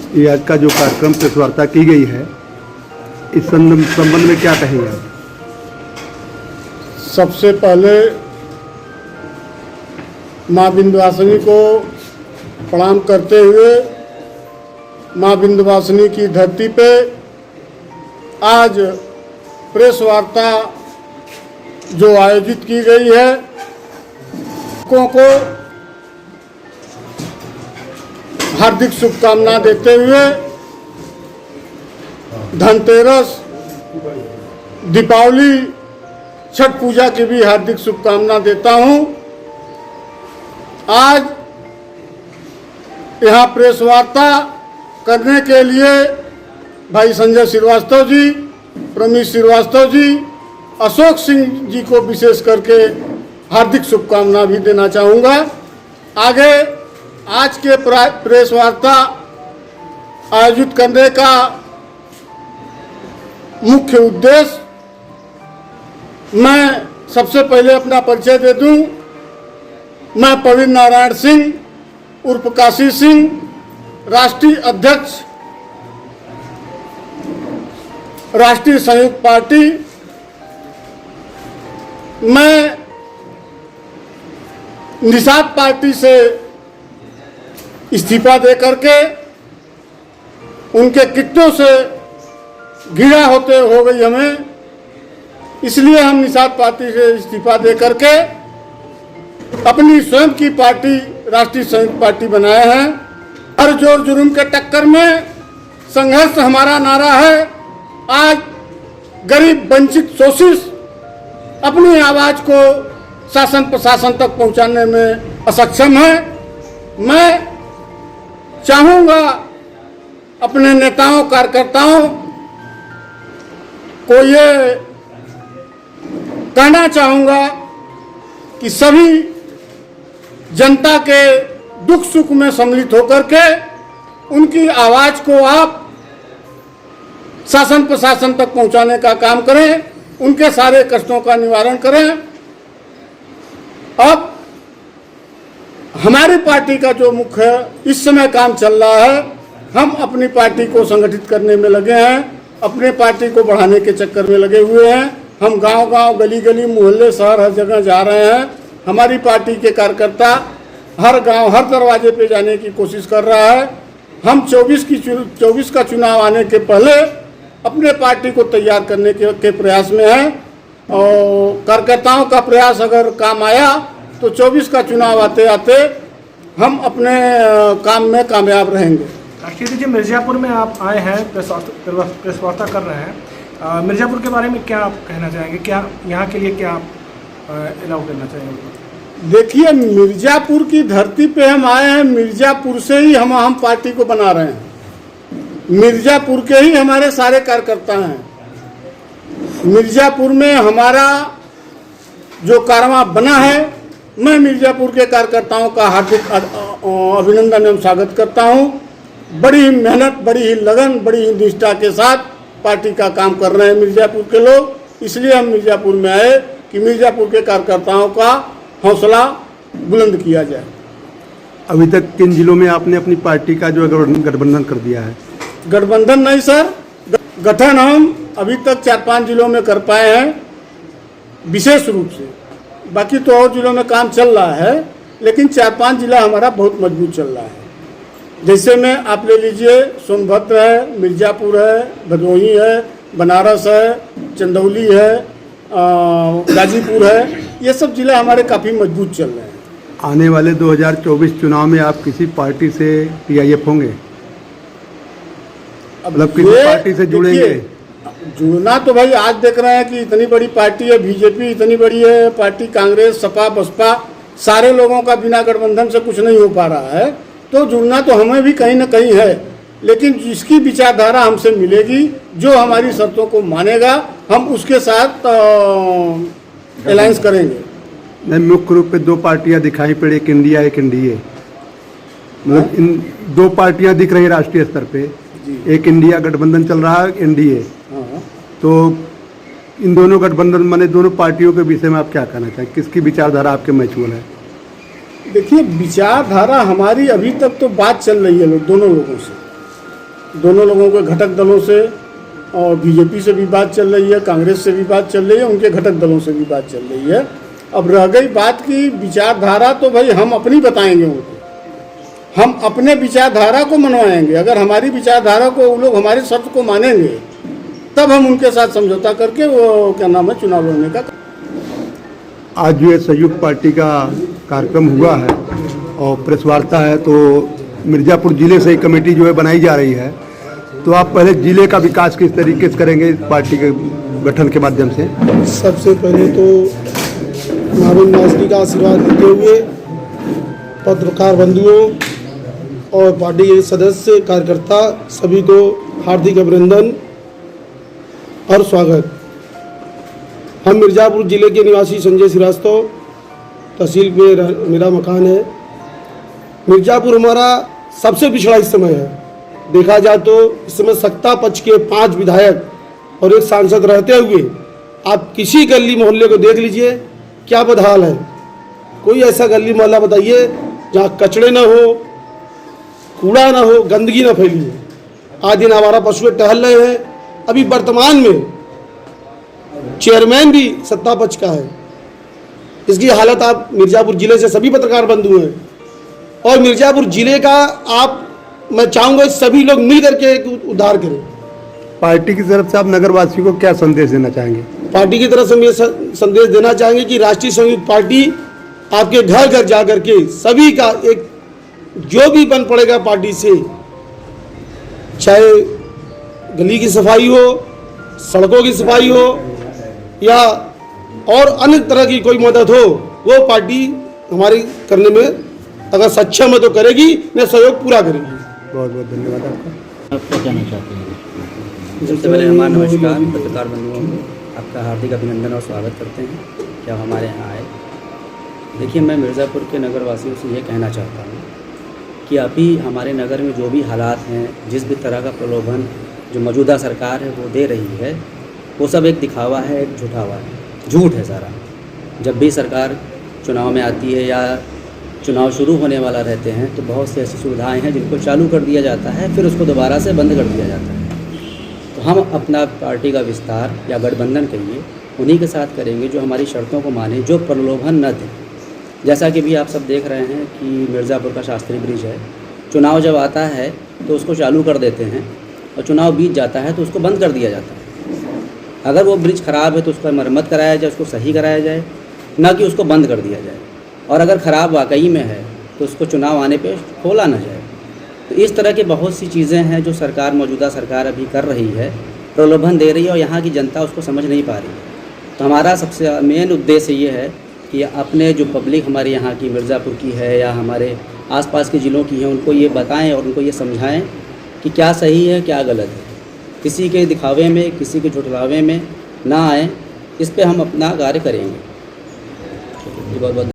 ये आज का जो कार्यक्रम प्रेस वार्ता की गई है, इस संबंध में क्या कहेंगे आप? सबसे पहले माँ विंध्यवासिनी को प्रणाम करते हुए माँ विंध्यवासिनी की धरती पे आज प्रेस वार्ता जो आयोजित की गई है, लोगों को हार्दिक शुभकामना देते हुए धनतेरस, दीपावली, छठ पूजा की भी हार्दिक शुभकामना देता हूं। आज यहाँ प्रेस वार्ता करने के लिए भाई संजय श्रीवास्तव जी, प्रमीश श्रीवास्तव जी, अशोक सिंह जी को विशेष करके हार्दिक शुभकामना भी देना चाहूँगा। आगे आज के प्रेस वार्ता आयोजित करने का मुख्य उद्देश्य, मैं सबसे पहले अपना परिचय दे दूं। मैं प्रवीण नारायण सिंह उर्फ काशी सिंह, राष्ट्रीय अध्यक्ष राष्ट्रीय संयुक्त पार्टी। मैं निषाद पार्टी से इस्तीफा दे करके उनके कितनों से घृणा होते हो गई हमें, इसलिए हम निषाद पार्टी से इस्तीफा दे करके अपनी स्वयं की पार्टी राष्ट्रीय संयुक्त पार्टी बनाए हैं। हर जोर जुर्म के टक्कर में संघर्ष हमारा नारा है। आज गरीब, वंचित, शोषित अपनी आवाज को शासन प्रशासन तक पहुंचाने में असक्षम है। मैं चाहूँगा अपने नेताओं, कार्यकर्ताओं को ये कहना चाहूँगा कि सभी जनता के दुख सुख में सम्मिलित होकर के उनकी आवाज़ को आप शासन प्रशासन तक पहुंचाने का काम करें, उनके सारे कष्टों का निवारण करें। अब हमारी पार्टी का जो मुख्य इस समय काम चल रहा है, हम अपनी पार्टी को संगठित करने में लगे हैं, अपने पार्टी को बढ़ाने के चक्कर में लगे हुए हैं। हम गांव-गांव, गली-गली, मोहल्ले, शहर, हर जगह जा रहे हैं। हमारी पार्टी के कार्यकर्ता हर गांव, हर दरवाजे पे जाने की कोशिश कर रहा है। हम 24 का चुनाव आने के पहले अपने पार्टी को तैयार करने के प्रयास में हैं और कार्यकर्ताओं का प्रयास अगर काम आया तो 24 का चुनाव आते आते हम अपने काम में कामयाब रहेंगे। राष्ट्रीय जी, मिर्ज़ापुर में आप आए हैं, प्रेस वार्ता कर रहे हैं। मिर्ज़ापुर के बारे में क्या आप कहना चाहेंगे? क्या यहाँ के लिए क्या आप अलाउ करना चाहेंगे? देखिए, मिर्ज़ापुर की धरती पे हम आए हैं। मिर्ज़ापुर से ही हम पार्टी को बना रहे हैं। मिर्ज़ापुर के ही हमारे सारे कार्यकर्ता हैं। मिर्ज़ापुर में हमारा जो कारवां बना है, मैं मिर्ज़ापुर के कार्यकर्ताओं का हार्दिक अभिनंदन एवं स्वागत करता हूं। बड़ी ही मेहनत, बड़ी ही लगन, बड़ी ही निष्ठा के साथ पार्टी का काम कर रहे हैं मिर्ज़ापुर के लोग। इसलिए हम मिर्ज़ापुर में आए कि मिर्ज़ापुर के कार्यकर्ताओं का हौसला बुलंद किया जाए। अभी तक किन जिलों में आपने अपनी पार्टी का जो गठबंधन कर दिया है? गठबंधन नहीं सर, गठन हम अभी तक 4-5 जिलों में कर पाए हैं विशेष रूप से। बाकी तो और जिलों में काम चल रहा है, लेकिन 4-5 जिला हमारा बहुत मजबूत चल रहा है। जैसे में आप ले लीजिए, सोनभद्र है, मिर्ज़ापुर है, भदोही है, बनारस है, चंदौली है, गाजीपुर है, ये सब जिले हमारे काफ़ी मजबूत चल रहे हैं। आने वाले 2024 चुनाव में आप किसी पार्टी से PIF होंगे? मतलब किसी पार्टी से जुड़ेंगे? जुड़ना तो भाई आज देख रहे हैं कि इतनी बड़ी पार्टी है, बीजेपी इतनी बड़ी है पार्टी, कांग्रेस, सपा, बसपा, सारे लोगों का बिना गठबंधन से कुछ नहीं हो पा रहा है। तो जुड़ना तो हमें भी कहीं ना कहीं है, लेकिन जिसकी विचारधारा हमसे मिलेगी, जो हमारी शर्तों को मानेगा, हम उसके साथ अलायंस करेंगे। नहीं, मुख्य रूप पे 2 पार्टियां दिखाई पड़ी, एक इंडिया, एक NDA। मतलब इन 2 पार्टियां दिख रही राष्ट्रीय स्तर पे, एक इंडिया गठबंधन चल रहा है, NDA। तो इन दोनों गठबंधन माने दोनों पार्टियों के विषय में आप क्या कहना चाहें? किसकी विचारधारा आपके मैचुअल है? देखिए, विचारधारा हमारी अभी तक तो बात चल रही है दोनों लोगों से। दोनों लोगों के घटक दलों से और बीजेपी से भी बात चल रही है, कांग्रेस से भी बात चल रही है, उनके घटक दलों से भी बात चल रही है। अब रह गई बात की विचारधारा, तो भाई हम अपनी बताएंगे उनको, हम अपने विचारधारा को मनवाएंगे। अगर हमारी विचारधारा को वो लोग हमारी शर्त को मानेंगे तब हम उनके साथ समझौता करके वो क्या नाम है चुनाव लड़ने का। आज जो ये संयुक्त पार्टी का कार्यक्रम हुआ है और प्रेस वार्ता है, तो मिर्ज़ापुर जिले से एक कमेटी जो है बनाई जा रही है, तो आप पहले जिले का विकास किस तरीके से करेंगे पार्टी के गठन के माध्यम से? सबसे पहले तो मारून नाजरी का आशीर्वाद देते हुए पत्रकार बंधुओं और पार्टी के सदस्य कार्यकर्ता सभी को हार्दिक अभिनंदन और स्वागत। हम मिर्ज़ापुर ज़िले के निवासी संजय श्रीवास्तव, तहसील में मेरा मकान है। मिर्ज़ापुर हमारा सबसे पिछड़ा इस समय है। देखा जाए तो इस समय सत्ता पक्ष के 5 विधायक और एक सांसद रहते हुए आप किसी गली मोहल्ले को देख लीजिए, क्या बदहाल है। कोई ऐसा गली मोहल्ला बताइए जहाँ कचड़े ना हो, कूड़ा ना हो, गंदगी ना फैली हो। आज दिन हमारा पशु टहल रहे हैं। अभी वर्तमान में चेयरमैन भी सत्ता पक्ष का है। इसकी हालत आप मिर्ज़ापुर जिले से सभी पत्रकार बंधु हैं और मिर्ज़ापुर जिले का आप, मैं चाहूँगा सभी लोग मिल करके एक उद्धार करें। पार्टी की तरफ से आप नगरवासियों को क्या संदेश देना चाहेंगे? पार्टी की तरफ से हम ये संदेश देना चाहेंगे कि राष्ट्रीय संयुक्त पार्टी आपके घर घर जा करके सभी का एक जो भी बन पड़ेगा पार्टी से, चाहे गली की सफाई हो, सड़कों की सफाई हो या और अन्य तरह की कोई मदद हो, वो पार्टी हमारी करने में अगर सक्षम है तो करेगी, न सहयोग पूरा करेगी। बहुत बहुत धन्यवाद आपका। आप क्या कहना चाहते हैं? सबसे पहले हमारा नमस्कार पत्रकार बंधुओं को, आपका हार्दिक अभिनंदन और स्वागत करते हैं कि आप हमारे यहाँ आए। देखिए, मैं मिर्ज़ापुर के नगर वासियों से ये कहना चाहता हूँ कि अभी हमारे नगर में जो भी हालात हैं, जिस भी तरह का प्रलोभन जो मौजूदा सरकार है वो दे रही है, वो सब एक दिखावा है, एक झूठावा है, झूठ है सारा। जब भी सरकार चुनाव में आती है या चुनाव शुरू होने वाला रहते हैं तो बहुत सी ऐसी सुविधाएं हैं जिनको चालू कर दिया जाता है, फिर उसको दोबारा से बंद कर दिया जाता है। तो हम अपना पार्टी का विस्तार या गठबंधन कहिए उन्हीं के साथ करेंगे जो हमारी शर्तों को माने, जो प्रलोभन न दें। जैसा कि भी आप सब देख रहे हैं कि मिर्ज़ापुर का शास्त्री ब्रिज है, चुनाव जब आता है तो उसको चालू कर देते हैं और चुनाव बीत जाता है तो उसको बंद कर दिया जाता है। अगर वो ब्रिज ख़राब है तो उसका मरम्मत कराया जाए, उसको सही कराया जाए, ना कि उसको बंद कर दिया जाए। और अगर ख़राब वाकई में है तो उसको चुनाव आने पे खोला ना जाए। तो इस तरह की बहुत सी चीज़ें हैं जो सरकार, मौजूदा सरकार अभी कर रही है, प्रलोभन दे रही है और यहाँ की जनता उसको समझ नहीं पा रही है। तो हमारा सबसे मेन उद्देश्य ये है कि अपने जो पब्लिक हमारे यहाँ की मिर्ज़ापुर की है या हमारे आसपास के ज़िलों की है, उनको ये बताएं और उनको ये समझाएं कि क्या सही है क्या गलत है। किसी के दिखावे में, किसी के झुठलावे में ना आए, इस पे हम अपना कार्य करेंगे। बहुत बहुत